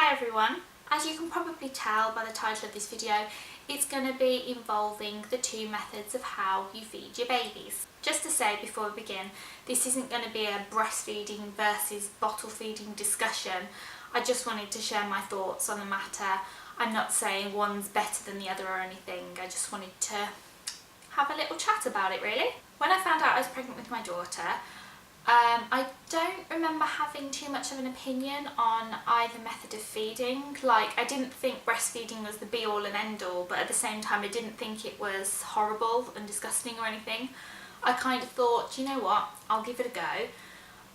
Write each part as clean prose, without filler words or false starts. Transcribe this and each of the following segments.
Hi everyone, as you can probably tell by the title of this video, it's going to be involving the two methods of how you feed your babies. Just to say before we begin, this isn't going to be a breastfeeding versus bottle feeding discussion. I just wanted to share my thoughts on the matter. I'm not saying one's better than the other or anything, I just wanted to have a little chat about it really. When I found out I was pregnant with my daughter, I don't remember having too much of an opinion on either method of feeding. Like, I didn't think breastfeeding was the be all and end all, but at the same time I didn't think it was horrible and disgusting or anything. I kind of thought, you know what, I'll give it a go.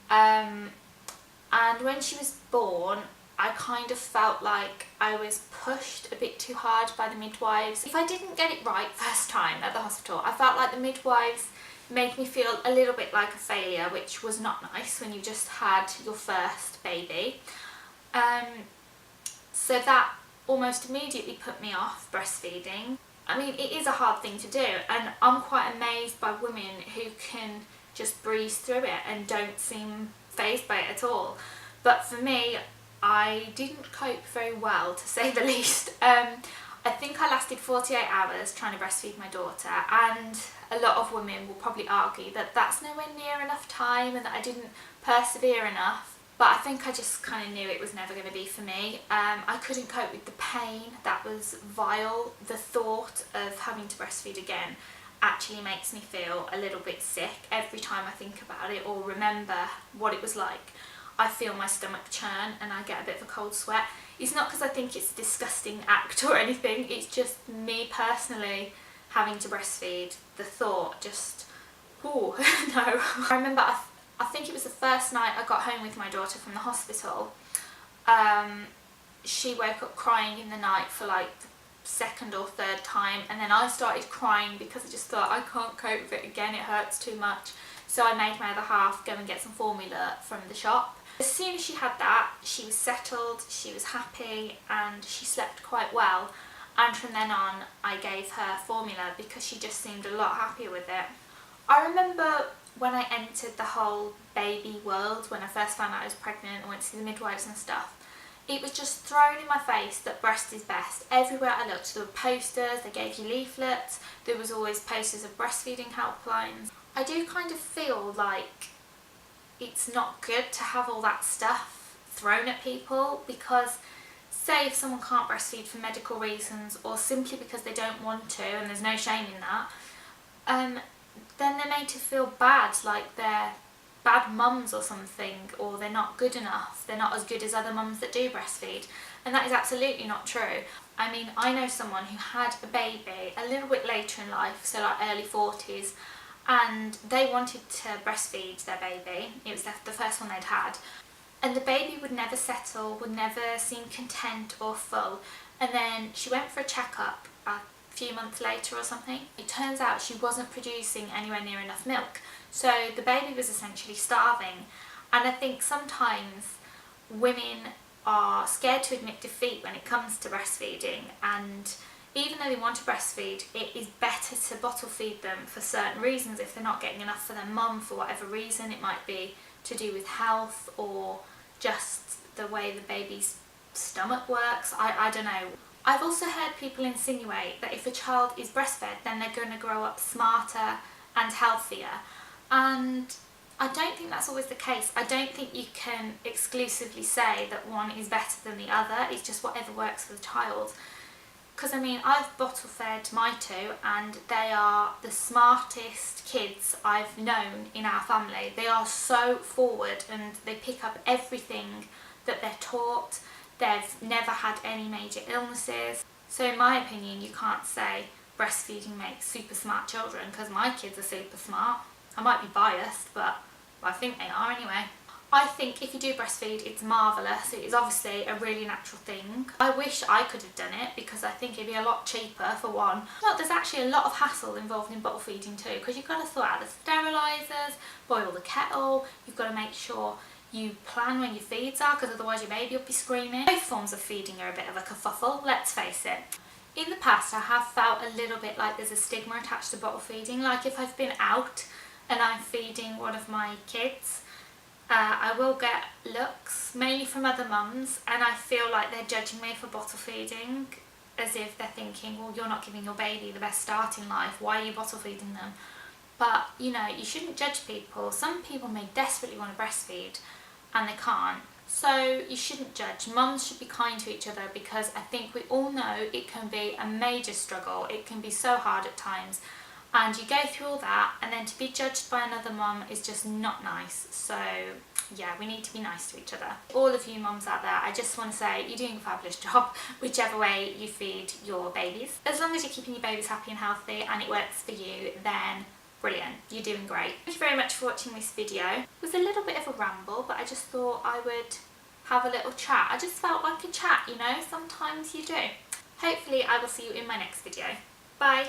And when she was born, I kind of felt like I was pushed a bit too hard by the midwives. If I didn't get it right first time at the hospital, I felt like the midwives made me feel a little bit like a failure, which was not nice when you just had your first baby. So that almost immediately put me off breastfeeding. I mean, it is a hard thing to do, and I'm quite amazed by women who can just breeze through it and don't seem fazed by it at all. But for me, I didn't cope very well, to say the least. I think I lasted 48 hours trying to breastfeed my daughter, and a lot of women will probably argue that that's nowhere near enough time and that I didn't persevere enough. But I think I just kind of knew it was never going to be for me. I couldn't cope with the pain. That was vile. The thought of having to breastfeed again actually makes me feel a little bit sick every time I think about it or remember what it was like. I feel my stomach churn and I get a bit of a cold sweat. It's not because I think it's a disgusting act or anything, it's just me personally having to breastfeed. The thought just, ooh, no. I remember, I think it was the first night I got home with my daughter from the hospital. She woke up crying in the night for like the second or third time, and then I started crying because I just thought, I can't cope with it again, it hurts too much. So I made my other half go and get some formula from the shop. As soon as she had that, she was settled, she was happy, and she slept quite well. And from then on, I gave her formula because she just seemed a lot happier with it. I remember when I entered the whole baby world, when I first found out I was pregnant and went to see the midwives and stuff, it was just thrown in my face that breast is best. Everywhere I looked, there were posters, they gave you leaflets, there was always posters of breastfeeding helplines. I do kind of feel like it's not good to have all that stuff thrown at people, because say if someone can't breastfeed for medical reasons or simply because they don't want to, and there's no shame in that, then they're made to feel bad, like they're bad mums or something, or they're not good enough, they're not as good as other mums that do breastfeed, and that is absolutely not true. I mean, I know someone who had a baby a little bit later in life, so like early 40s, and they wanted to breastfeed their baby. It was the first one they'd had, and the baby would never settle, would never seem content or full, and then she went for a checkup a few months later or something. It turns out she wasn't producing anywhere near enough milk, so the baby was essentially starving. And I think sometimes women are scared to admit defeat when it comes to breastfeeding, and even though they want to breastfeed, it is better to bottle feed them for certain reasons. If they're not getting enough for their mum for whatever reason, it might be to do with health or just the way the baby's stomach works, I don't know. I've also heard people insinuate that if a child is breastfed, then they're going to grow up smarter and healthier, and I don't think that's always the case. I don't think you can exclusively say that one is better than the other, it's just whatever works for the child. Because I mean, I've bottle fed my two, and they are the smartest kids I've known in our family. They are so forward and they pick up everything that they're taught. They've never had any major illnesses. So in my opinion, you can't say breastfeeding makes super smart children, because my kids are super smart. I might be biased, but I think they are anyway. I think if you do breastfeed, it's marvellous. It is obviously a really natural thing. I wish I could have done it, because I think it'd be a lot cheaper for one. But there's actually a lot of hassle involved in bottle feeding too, because you've got to sort out the sterilisers, boil the kettle, you've got to make sure you plan when your feeds are, because otherwise your baby will be screaming. Both forms of feeding are a bit of a kerfuffle, let's face it. In the past I have felt a little bit like there's a stigma attached to bottle feeding. Like if I've been out and I'm feeding one of my kids, I will get looks, mainly from other mums, and I feel like they're judging me for bottle feeding, as if they're thinking, well, you're not giving your baby the best start in life, why are you bottle feeding them? But, you know, you shouldn't judge people. Some people may desperately want to breastfeed and they can't. So you shouldn't judge. Mums should be kind to each other, because I think we all know it can be a major struggle. It can be so hard at times. And you go through all that, and then to be judged by another mum is just not nice. So yeah, we need to be nice to each other. All of you mums out there, I just want to say you're doing a fabulous job, whichever way you feed your babies. As long as you're keeping your babies happy and healthy and it works for you, then brilliant, you're doing great. Thank you very much for watching this video. It was a little bit of a ramble, but I just thought I would have a little chat. I just felt like a chat, you know, sometimes you do. Hopefully I will see you in my next video. Bye.